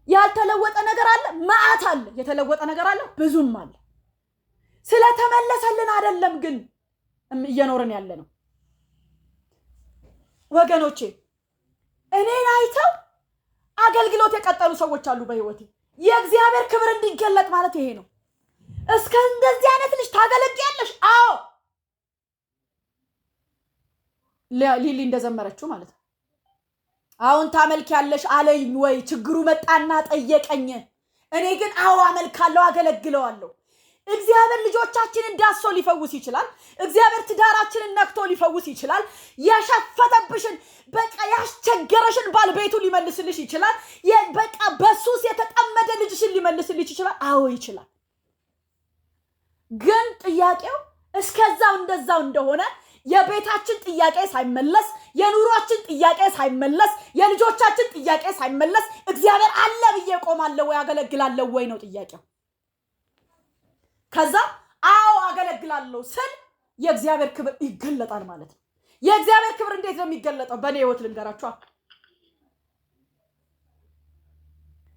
ያልተለወጠ ነገር አለ፣ መዓት አለ። የተለወጠ ነገር አለ፣ ብዙም አለ። ስለተመለሰልን አይደለም ግን እየኖርን ያለ ነው። ወገኖቼ እኔን አይተው አገልግሎት የቀጠሉ ሰዎች አሉ በህይወቴ። የእግዚአብሔር ክብር እንዲገለጥ ማለት ይሄ ነው። እስከ እንደዚህ አይነት ልጅ ታገለግያለሽ? አዎ ሊሊ እንደዘመረችው ማለት ነው። አሁን ታመልኪያለሽ አለኝ ወይ? ችግሩ መጣና ጠየቀኝ። እኔ ግን አዎ አመልካለሁ፣ አገለግለዋለሁ። እግዚአብሔር ልጆቻችንን ዳሶ ሊፈውስ ይችላል። እግዚአብሔር ትዳራችንን ነክቶ ሊፈውስ ይችላል። የሸፈተብሽን በቃ ያስቸገረሽን ባል ቤቱ ሊመልስልሽ ይችላል። በቃ በሱስ የተጠመደ ልጅሽን ሊመልስልሽ ይችላል። አዎ ይችላል። ግን ጥያቄው እስከዛው እንደዛው እንደሆነ የቤታችን ጥያቄ ሳይመለስ፣ የኑሯችን ጥያቄ ሳይመለስ፣ የልጆቻችን ጥያቄ ሳይመለስ እግዚአብሔር አለ ብዬ ቆማለሁ ወይ አገለግላለሁ ወይ ነው ጥያቄው። ከዛ አዎ አገለግላለሁ ስል የእግዚአብሔር ክብር ይገለጣል ማለት ነው። የእግዚአብሔር ክብር እንዴት ነው የሚገለጠው? በእኔ ህይወት ልንገራችሁ።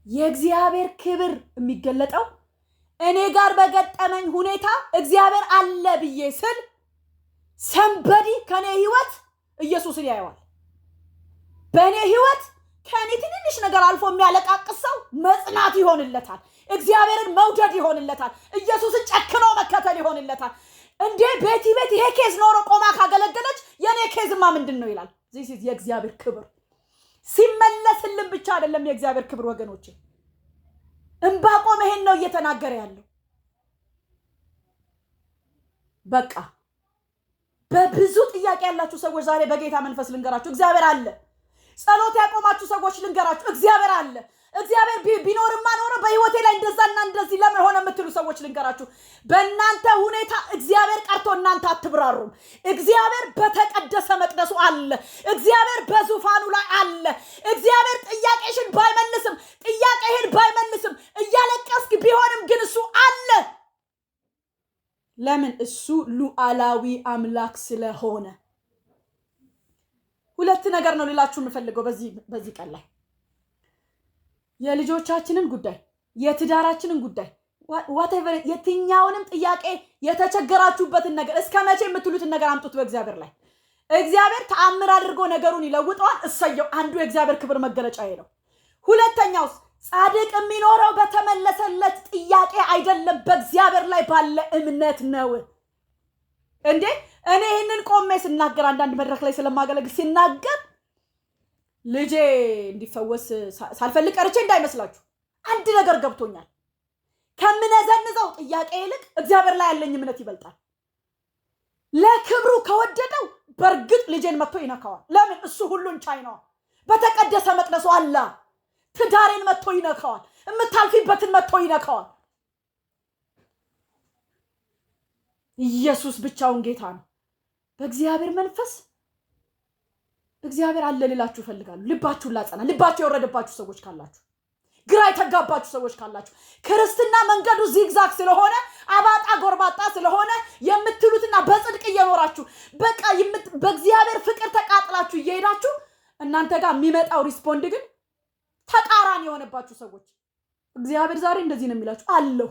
የእግዚአብሔር ክብር የሚገለጠው እኔ ጋር በገጠመኝ ሁኔታ እግዚአብሔር አለ ብዬ ስል ሰንበዲ ከኔ ህይወት ኢየሱስን ያየዋል። በእኔ ህይወት ከኔ ትንሽ ነገር አልፎ የሚያለቃቅስ ሰው መጽናት ይሆንለታል። እግዚአብሔርን መውደድ ይሆንለታል። ኢየሱስን ጨክኖ መከተል ይሆንለታል። እንዴ ቤት ይሄ ኬዝ ኖሮ ቆማ ካገለገለች የኔ ኬዝማ ምንድን ነው ይላል። ዚስ ኢዝ የእግዚአብሔር ክብር ሲመለስልን ብቻ አይደለም የእግዚአብሔር ክብር ወገኖቼ። ዕንባቆም ይሄን ነው እየተናገረ ያለው። በቃ በብዙ ጥያቄ ያላችሁ ሰዎች ዛሬ በጌታ መንፈስ ልንገራችሁ፣ እግዚአብሔር አለ። ጸሎት ያቆማችሁ ሰዎች ልንገራችሁ፣ እግዚአብሔር አለ። እግዚአብሔር ቢኖርማ ኖሮ በህይወቴ ላይ እንደዛና እንደዚህ ለምን ሆነ የምትሉ ሰዎች ልንገራችሁ፣ በእናንተ ሁኔታ እግዚአብሔር ቀርቶ እናንተ አትብራሩም። እግዚአብሔር በተቀደሰ መቅደሱ አለ። እግዚአብሔር በዙፋኑ ላይ አለ። እግዚአብሔር ጥያቄሽን ባይመልስም እያለቀስክ ቢሆንም ግን እሱ አለ። ለምን? እሱ ሉዓላዊ አምላክ ስለሆነ። ሁለት ነገር ነው ልላችሁ የምፈልገው በዚህ ቀን ላይ የልጆቻችንን ጉዳይ፣ የትዳራችንን ጉዳይ፣ whatever የትኛውንም ጥያቄ የተቸገራችሁበትን ነገር እስከ መቼ የምትሉትን ነገር አምጡት በእግዚአብሔር ላይ። እግዚአብሔር ተአምር አድርጎ ነገሩን ይለውጠዋል። እሰየው። አንዱ የእግዚአብሔር ክብር መገለጫ ነው። ሁለተኛውስ ጻድቅ የሚኖረው በተመለሰለት ጥያቄ አይደለም፣ በእግዚአብሔር ላይ ባለ እምነት ነው። እንዴ እኔ ይህንን ቆሜ ስናገር አንዳንድ መድረክ ላይ ስለማገለግል ሲናገር ልጄ እንዲፈወስ ሳልፈልግ ቀርቼ እንዳይመስላችሁ አንድ ነገር ገብቶኛል። ከምነዘንዘው ጥያቄ ይልቅ እግዚአብሔር ላይ ያለኝ እምነት ይበልጣል። ለክብሩ ከወደደው በርግጥ ልጄን መጥቶ ይነካዋል። ለምን? እሱ ሁሉን ቻይ ነው። በተቀደሰ መቅደሱ አላ ትዳሬን መጥቶ ይነካዋል። የምታልፊበትን መጥቶ ይነካዋል። ኢየሱስ ብቻውን ጌታ ነው። በእግዚአብሔር መንፈስ እግዚአብሔር አለ ልላችሁ ፈልጋለሁ። ልባችሁን ላጸና። ልባችሁ የወረደባችሁ ሰዎች ካላችሁ፣ ግራ የተጋባችሁ ሰዎች ካላችሁ፣ ክርስትና መንገዱ ዚግዛግ ስለሆነ አባጣ ጎርባጣ ስለሆነ የምትሉትና በጽድቅ እየኖራችሁ በቃ በእግዚአብሔር ፍቅር ተቃጥላችሁ እየሄዳችሁ እናንተ ጋር የሚመጣው ሪስፖንድ ግን ተቃራኒ የሆነባችሁ ሰዎች እግዚአብሔር ዛሬ እንደዚህ ነው የሚላችሁ አለሁ።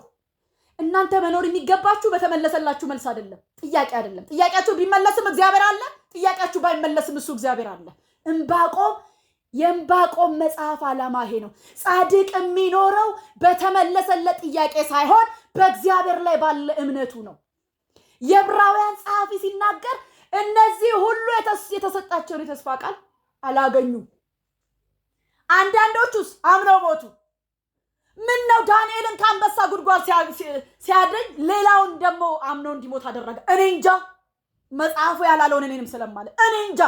እናንተ መኖር የሚገባችሁ በተመለሰላችሁ መልስ አይደለም፣ ጥያቄ አይደለም። ጥያቄያችሁ ቢመለስም እግዚአብሔር አለ፣ ጥያቄያችሁ ባይመለስም እሱ እግዚአብሔር አለ። የዕንባቆም መጽሐፍ ዓላማ ይሄ ነው። ጻድቅ የሚኖረው በተመለሰለት ጥያቄ ሳይሆን በእግዚአብሔር ላይ ባለ እምነቱ ነው። የዕብራውያን ጸሐፊ ሲናገር እነዚህ ሁሉ የተሰጣቸውን የተስፋ ቃል አላገኙም። አንዳንዶቹስ አምነው ሞቱ። ምን ነው ዳንኤልን ከአንበሳ ጉድጓድ ሲያድን ሌላውን ደግሞ አምነው እንዲሞት አደረገ? እኔ እንጃ። መጽሐፉ ያላለውን እኔንም ስለማለ እኔ እንጃ።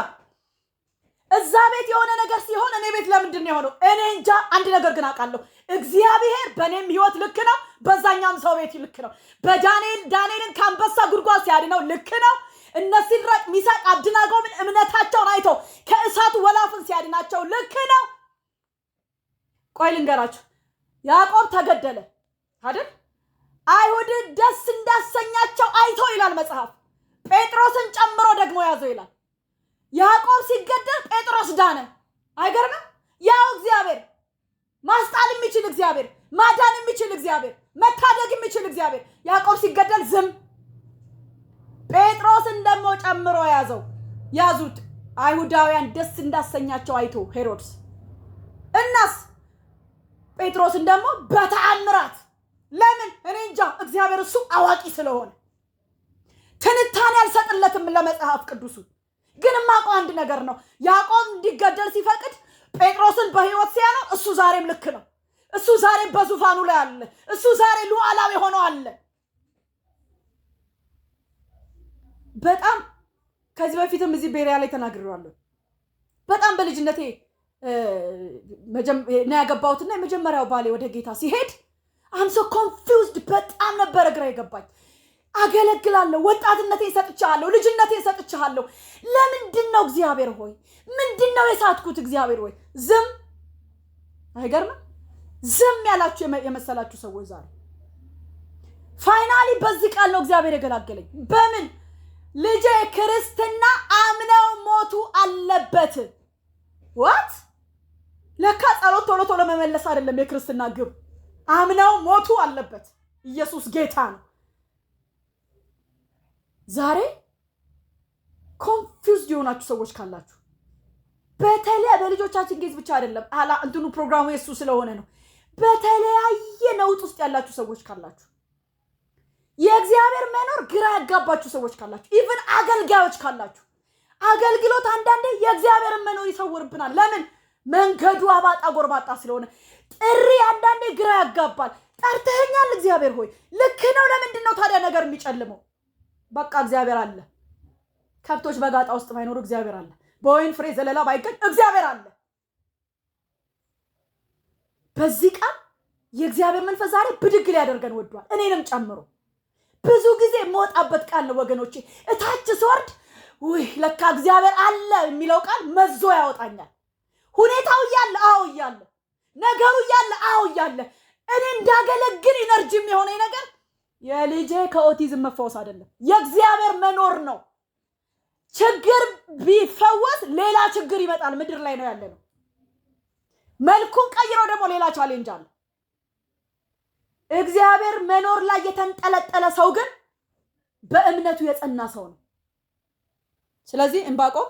እዛ ቤት የሆነ ነገር ሲሆን እኔ ቤት ለምንድን ነው የሆነው? እኔ እንጃ። አንድ ነገር ግን አውቃለሁ፣ እግዚአብሔር በእኔም ህይወት ልክ ነው፣ በዛኛም ሰው ቤት ልክ ነው። ዳንኤልን ከአንበሳ ጉድጓድ ሲያድነው ልክ ነው። እነ ሲድራቅ ሚሳቅ አብደናጎምን እምነታቸውን አይቶ ከእሳቱ ወላፈን ሲያድናቸው ልክ ነው። ቆይ ልንገራችሁ፣ ያዕቆብ ተገደለ አይደል? አይሁድ ደስ እንዳሰኛቸው አይቶ ይላል መጽሐፍ። ጴጥሮስን ጨምሮ ደግሞ ያዘው ይላል። ያዕቆብ ሲገደል ጴጥሮስ ዳነ። አይገርምም? ያው እግዚአብሔር ማስጣል የሚችል እግዚአብሔር፣ ማዳን የሚችል እግዚአብሔር፣ መታደግ የሚችል እግዚአብሔር ያዕቆብ ሲገደል ዝም። ጴጥሮስን ደግሞ ጨምሮ ያዙት አይሁዳውያን ደስ እንዳሰኛቸው አይቶ ሄሮድስ። እናስ ጴጥሮስን ደግሞ በተአምራት ለምን? እኔ እንጃ። እግዚአብሔር እሱ አዋቂ ስለሆነ ትንታኔ አልሰጥለትም ለመጽሐፍ ቅዱሱ። ግን ማቆ አንድ ነገር ነው። ያዕቆብ እንዲገደል ሲፈቅድ ጴጥሮስን በህይወት ሲያለው እሱ ዛሬም ልክ ነው። እሱ ዛሬም በዙፋኑ ላይ አለ። እሱ ዛሬ ሉዓላዊ ሆኖ አለ። በጣም ከዚህ በፊትም እዚህ ቤሪያ ላይ ተናግሬዋለሁ። በጣም በልጅነቴ ነው ያገባሁትና የመጀመሪያው ባሌ ወደ ጌታ ሲሄድ አም ሶ ኮንፊውዝድ፣ በጣም ነበር ግራ የገባኝ። አገለግላለሁ፣ ወጣትነቴን ሰጥቻለሁ፣ ልጅነቴን ሰጥቻለሁ። ለምንድን ነው እግዚአብሔር ሆይ ምንድን ነው የሳትኩት? እግዚአብሔር ሆይ ዝም። አይገርምም? ዝም ያላችሁ የመሰላችሁ ሰዎች ዛሬ ፋይናሊ በዚህ ቃል ነው እግዚአብሔር የገላገለኝ። በምን? ልጄ ክርስትና አምነው ሞቱ አለበት። ዋት? ለካ ጸሎት ቶሎ ቶሎ መመለስ አይደለም የክርስትና ግብ። አምነው ሞቱ አለበት። ኢየሱስ ጌታ ነው። ዛሬ ኮንፊውዝድ የሆናችሁ ሰዎች ካላችሁ በተለይ በልጆቻችን ጌዝ ብቻ አይደለም እንትኑ ፕሮግራሙ የሱ ስለሆነ ነው። በተለያየ ነውጥ ውስጥ ያላችሁ ሰዎች ካላችሁ፣ የእግዚአብሔር መኖር ግራ ያጋባችሁ ሰዎች ካላችሁ፣ ኢቭን አገልጋዮች ካላችሁ፣ አገልግሎት አንዳንዴ የእግዚአብሔርን መኖር ይሰውርብናል። ለምን? መንገዱ አባጣ ጎርባጣ ስለሆነ። ጥሪ አንዳንዴ ግራ ያጋባል። ጠርተኸኛል እግዚአብሔር ሆይ ልክ ነው። ለምንድን ነው ታዲያ ነገር የሚጨልመው? በቃ እግዚአብሔር አለ። ከብቶች በጋጣ ውስጥ ባይኖሩ እግዚአብሔር አለ። በወይን ፍሬ ዘለላ ባይገኝ እግዚአብሔር አለ። በዚህ ቃል የእግዚአብሔር መንፈስ ዛሬ ብድግ ሊያደርገን ወዷል፣ እኔንም ጨምሮ። ብዙ ጊዜ የምወጣበት ቃል ነው ወገኖቼ። እታች ስወርድ ውይ ለካ እግዚአብሔር አለ የሚለው ቃል መዞ ያወጣኛል። ሁኔታው እያለ አዎ እያለ፣ ነገሩ እያለ አዎ እያለ፣ እኔ እንዳገለግል ኢነርጂ የሚሆነኝ ነገር የልጄ ከኦቲዝም መፈወስ አይደለም፣ የእግዚአብሔር መኖር ነው። ችግር ቢፈወስ ሌላ ችግር ይመጣል። ምድር ላይ ነው ያለ ነው። መልኩን ቀይሮ ደግሞ ሌላ ቻሌንጅ አለ። እግዚአብሔር መኖር ላይ የተንጠለጠለ ሰው ግን በእምነቱ የጸና ሰው ነው። ስለዚህ ዕንባቆም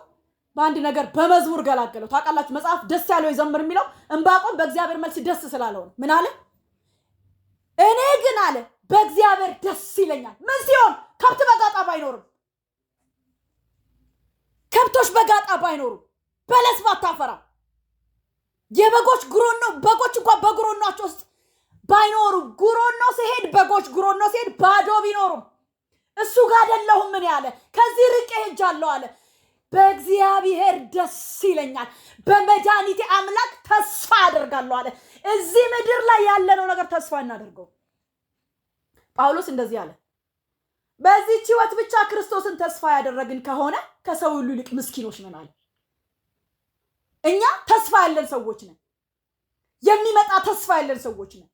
በአንድ ነገር በመዝሙር ገላገለው። ታውቃላችሁ መጽሐፍ ደስ ያለው ይዘምር የሚለው ዕንባቆም በእግዚአብሔር መልስ ደስ ስላለው ነው። ምን አለ? እኔ ግን አለ በእግዚአብሔር ደስ ይለኛል። ምን ሲሆን? ከብት በጋጣ ባይኖርም፣ ከብቶች በጋጣ ባይኖሩም፣ በለስ ባታፈራ፣ የበጎች ጉሮኖ በጎች እንኳን በጉሮኗቸው ውስጥ ባይኖሩ፣ ጉሮኖ ሲሄድ በጎች ጉሮኖ ሲሄድ ባዶ ቢኖሩም፣ እሱ ጋር አይደለሁም ምን ያለ ከዚህ ርቄ ሄጃለሁ አለ። በእግዚአብሔር ደስ ይለኛል፣ በመድኃኒቴ አምላክ ተስፋ አደርጋለሁ አለ። እዚህ ምድር ላይ ያለነው ነገር ተስፋ እናደርገው። ጳውሎስ እንደዚህ አለ፣ በዚህ ህይወት ብቻ ክርስቶስን ተስፋ ያደረግን ከሆነ ከሰው ሁሉ ይልቅ ምስኪኖች ነን አለ። እኛ ተስፋ ያለን ሰዎች ነን፣ የሚመጣ ተስፋ ያለን ሰዎች ነን።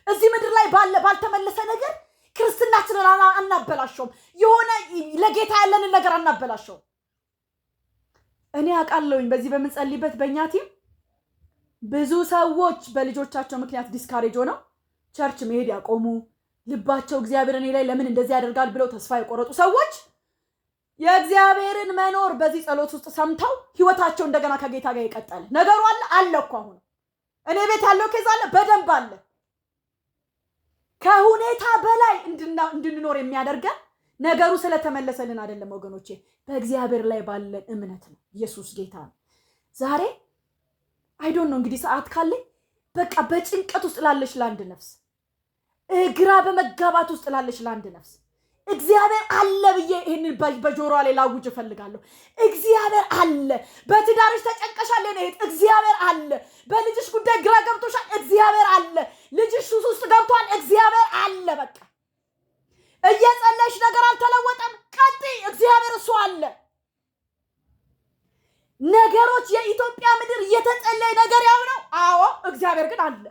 እዚህ ምድር ላይ ባልተመለሰ ነገር ክርስትናችንን አናበላሸውም። የሆነ ለጌታ ያለንን ነገር አናበላሸውም። እኔ አውቃለሁኝ በዚህ በምንጸልይበት በእኛ ቲም ብዙ ሰዎች በልጆቻቸው ምክንያት ዲስካሬጅ ሆነው ቸርች መሄድ ያቆሙ፣ ልባቸው እግዚአብሔር እኔ ላይ ለምን እንደዚህ ያደርጋል ብለው ተስፋ የቆረጡ ሰዎች የእግዚአብሔርን መኖር በዚህ ጸሎት ውስጥ ሰምተው ህይወታቸው እንደገና ከጌታ ጋር ይቀጥላል። ነገሩ አለ እኮ አሁን እኔ ቤት ያለው ኬዝ አለ፣ በደንብ አለ። ከሁኔታ በላይ እንድንኖር የሚያደርገን ነገሩ ስለተመለሰልን አይደለም ወገኖቼ፣ በእግዚአብሔር ላይ ባለን እምነት ነው። ኢየሱስ ጌታ ነው። ዛሬ አይዶን ነው እንግዲህ ሰዓት ካለኝ በቃ በጭንቀት ውስጥ ላለሽ ለአንድ ነፍስ፣ ግራ በመጋባት ውስጥ ላለሽ ለአንድ ነፍስ እግዚአብሔር አለ ብዬ ይሄንን በጆሮዋ ላይ ላውጅ እፈልጋለሁ። እግዚአብሔር አለ። በትዳርሽ ተጨንቀሻል፣ እህት እግዚአብሔር አለ። በልጅሽ ጉዳይ ግራ ገብቶሻል፣ እግዚአብሔር አለ። ልጅሽ ሱስ ውስጥ ገብቷል፣ እግዚአብሔር አለ። በቃ እየጸለይሽ ነገር አልተለወጠም፣ ቀጥይ፣ እግዚአብሔር እሱ አለ። ነገሮች የኢትዮጵያ ምድር እየተጸለየ ነገር ያው ነው። አዎ እግዚአብሔር ግን አለ።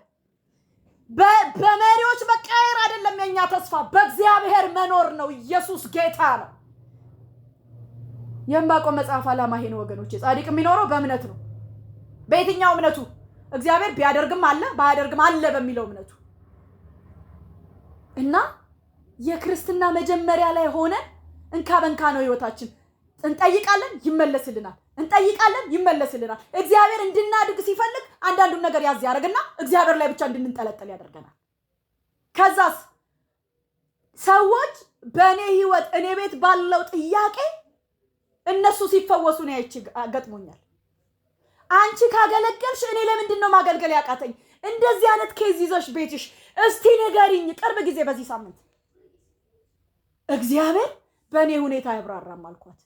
በመሪዎች መቀየር አይደለም የኛ ተስፋ፣ በእግዚአብሔር መኖር ነው። ኢየሱስ ጌታ ነው። የዕንባቆም መጽሐፍ ዓላማ ይሄ ነው ወገኖቼ። ጻድቅ የሚኖረው በእምነት ነው። በየትኛው እምነቱ? እግዚአብሔር ቢያደርግም አለ ባያደርግም አለ በሚለው እምነቱ እና የክርስትና መጀመሪያ ላይ ሆነ እንካ በንካ ነው ህይወታችን። እንጠይቃለን ይመለስልናል፣ እንጠይቃለን ይመለስልናል። እግዚአብሔር እንድናድግ ሲፈልግ አንዳንዱን ነገር ያዝ ያደርግና እግዚአብሔር ላይ ብቻ እንድንጠለጠል ያደርገናል። ከዛስ ሰዎች በእኔ ህይወት እኔ ቤት ባለው ጥያቄ እነሱ ሲፈወሱ ነው ገጥሞኛል። አንቺ ካገለገልሽ እኔ ለምንድን ነው ማገልገል ያቃተኝ? እንደዚህ አይነት ኬዝ ይዘሽ ቤትሽ እስቲ ንገሪኝ። ቅርብ ጊዜ በዚህ ሳምንት እግዚአብሔር በእኔ ሁኔታ ያብራራም አልኳት።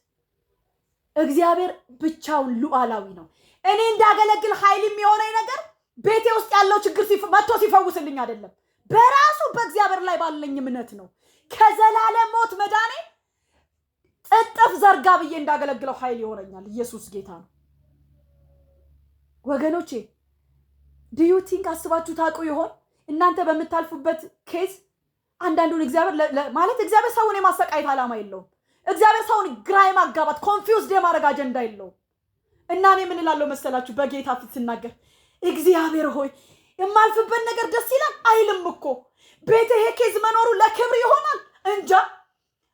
እግዚአብሔር ብቻውን ሉዓላዊ ነው። እኔ እንዳገለግል ኃይል የሚሆነኝ ነገር ቤቴ ውስጥ ያለው ችግር መጥቶ ሲፈውስልኝ አይደለም፣ በራሱ በእግዚአብሔር ላይ ባለኝ እምነት ነው። ከዘላለም ሞት መዳኔ ጥጥፍ ዘርጋ ብዬ እንዳገለግለው ኃይል ይሆነኛል። ኢየሱስ ጌታ ነው ወገኖቼ። ዱ ዩ ቲንክ አስባችሁ ታውቁ ይሆን እናንተ በምታልፉበት ኬዝ አንዳንዱን እግዚአብሔር ማለት እግዚአብሔር ሰውን የማሰቃየት ዓላማ የለውም። እግዚአብሔር ሰውን ግራ የማጋባት ኮንፊውዝድ የማድረግ አጀንዳ የለውም። እና እኔ ምን እላለሁ መሰላችሁ በጌታ ፊት ስናገር፣ እግዚአብሔር ሆይ የማልፍበት ነገር ደስ ይላል አይልም እኮ። ቤት ይሄ ኬዝ መኖሩ ለክብር ይሆናል እንጃ፣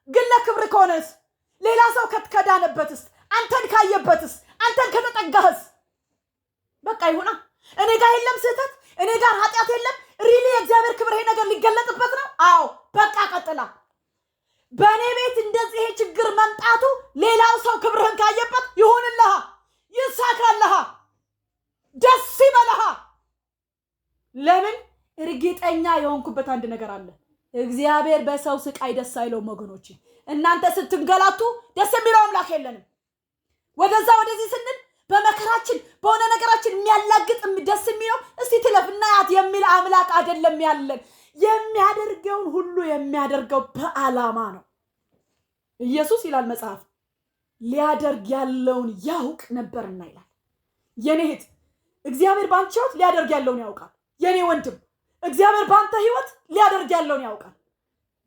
ግን ለክብር ከሆነስ ሌላ ሰው ከዳነበትስ፣ አንተን ካየበትስ፣ አንተን ከተጠጋህስ በቃ ይሁና። እኔ ጋር የለም ስህተት፣ እኔ ጋር ኃጢአት የለም። ሪሊ የእግዚአብሔር ክብር ይሄ ነገር ሊገለጥበት ነው። አዎ በቃ ቀጥላ። በእኔ ቤት እንደዚህ ይሄ ችግር መምጣቱ ሌላው ሰው ክብርህን ካየበት ይሁንልሃ፣ ይሳካልሃ፣ ደስ ይበልሃ። ለምን? እርግጠኛ የሆንኩበት አንድ ነገር አለ። እግዚአብሔር በሰው ስቃይ ደስ አይለውም ወገኖቼ። እናንተ ስትንገላቱ ደስ የሚለው አምላክ የለንም። ወደዛ ወደዚህ ስንል በመከራችን በሆነ ነገራችን የሚያላግጥ ደስ የሚለው እስቲ ትለፍ እናያት የሚል አምላክ አይደለም ያለን። የሚያደርገውን ሁሉ የሚያደርገው በዓላማ ነው። ኢየሱስ ይላል መጽሐፍ ሊያደርግ ያለውን ያውቅ ነበርና ይላል። የኔ እህት እግዚአብሔር ባንቺ ህይወት ሊያደርግ ያለውን ያውቃል። የኔ ወንድም እግዚአብሔር ባንተ ህይወት ሊያደርግ ያለውን ያውቃል።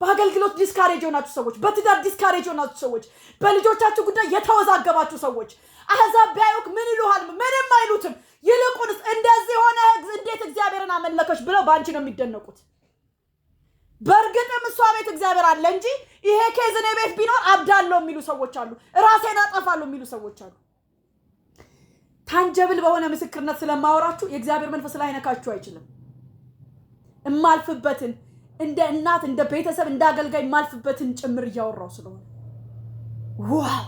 በአገልግሎት ዲስካሬጅ ሆናችሁ ሰዎች፣ በትዳር ዲስካሬጅ ሆናችሁ ሰዎች፣ በልጆቻችሁ ጉዳይ የተወዛገባችሁ ሰዎች አሕዛብ ቢያዩክ ምን ይሉሃል? ምንም አይሉትም። ይልቁንስ እንደዚህ ሆነ እንዴት እግዚአብሔርን አመለከች ብለው በአንቺ ነው የሚደነቁት። በእርግጥም እሷ ቤት እግዚአብሔር አለ እንጂ ይሄ ኬዝ እኔ ቤት ቢኖር አብዳለሁ የሚሉ ሰዎች አሉ። ራሴን አጠፋለሁ የሚሉ ሰዎች አሉ። ታንጀብል በሆነ ምስክርነት ስለማወራችሁ የእግዚአብሔር መንፈስ ላይነካችሁ አይችልም። እማልፍበትን እንደ እናት እንደ ቤተሰብ እንደ አገልጋይ ማልፍበትን ጭምር እያወራው ስለሆነ ዋው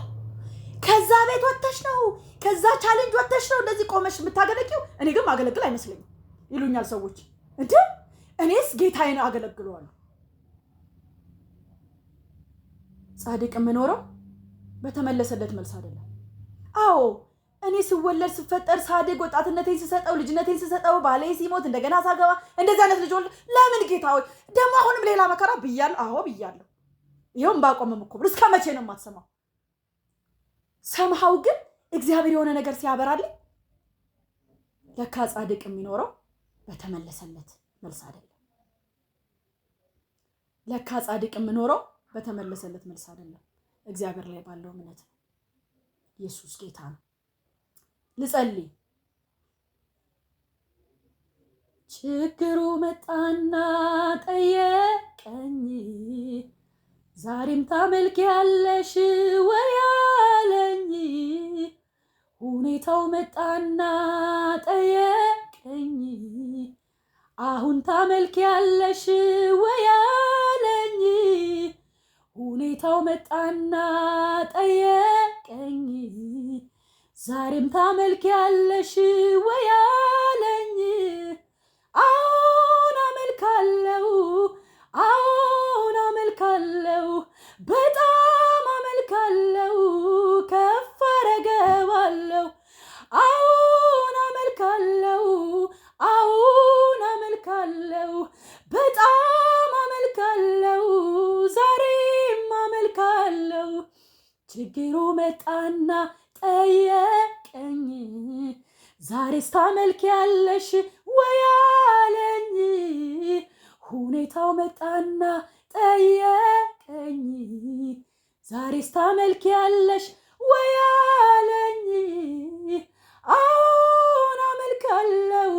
ከዛ ቤት ወጥተሽ ነው ከዛ ቻሌንጅ ወጥተሽ ነው እንደዚህ ቆመሽ የምታገለግለው። እኔ ግን ማገለግል አይመስለኝም ይሉኛል ሰዎች። እንዴ እኔስ ጌታዬን አገለግለዋለሁ። ጻድቅ የምኖረው በተመለሰለት መልስ አይደለም። አዎ እኔ ስወለድ ስፈጠር ሳድግ ወጣትነቴን ስሰጠው ልጅነቴን ስሰጠው ባሌ ሲሞት እንደገና ሳገባ እንደዚህ አይነት ልጅ ወልድ ለምን ጌታ ሆይ ደግሞ አሁንም ሌላ መከራ ብያለሁ። አዎ ብያለሁ። ይኸውም ባቆምም እኮ እስከ መቼ ነው የማትሰማው? ሰምሃው ግን እግዚአብሔር የሆነ ነገር ሲያበራልኝ ለካ ጻድቅ የሚኖረው በተመለሰለት መልስ አይደለም። ለካ ጻድቅ የምኖረው በተመለሰለት መልስ አይደለም፣ እግዚአብሔር ላይ ባለው እምነት ነው። ኢየሱስ ጌታ ነው። ልጸልይ። ችግሩ መጣና ጠየቀኝ፣ ዛሬም ታመልኪያለሽ ወይ አለኝ። ሁኔታው መጣና ጠየቀኝ፣ አሁን ታመልኪያለሽ ወይ አለኝ። ሁኔታው መጣና ጠየቀኝ፣ ዛሬም ታመልኪያለሽ ወይ አለኝ። አዎን አመልካለሁ፣ አዎን አመልካለሁ፣ በጣም አመልካለሁ፣ ከፍ አረገዋለሁ። አዎን አመልካለሁ፣ አዎን አመልካለሁ፣ በጣም አመልካለሁ፣ ዛሬም አመልካለሁ። ችግሩ መጣና ጠየቀኝ፣ ዛሬስ ታመልኪያለሽ ወይ አለኝ። ሁኔታው መጣና ጠየቀኝ፣ ዛሬስ ታመልኪያለሽ ወይ አለኝ። አዎን አመልካለሁ፣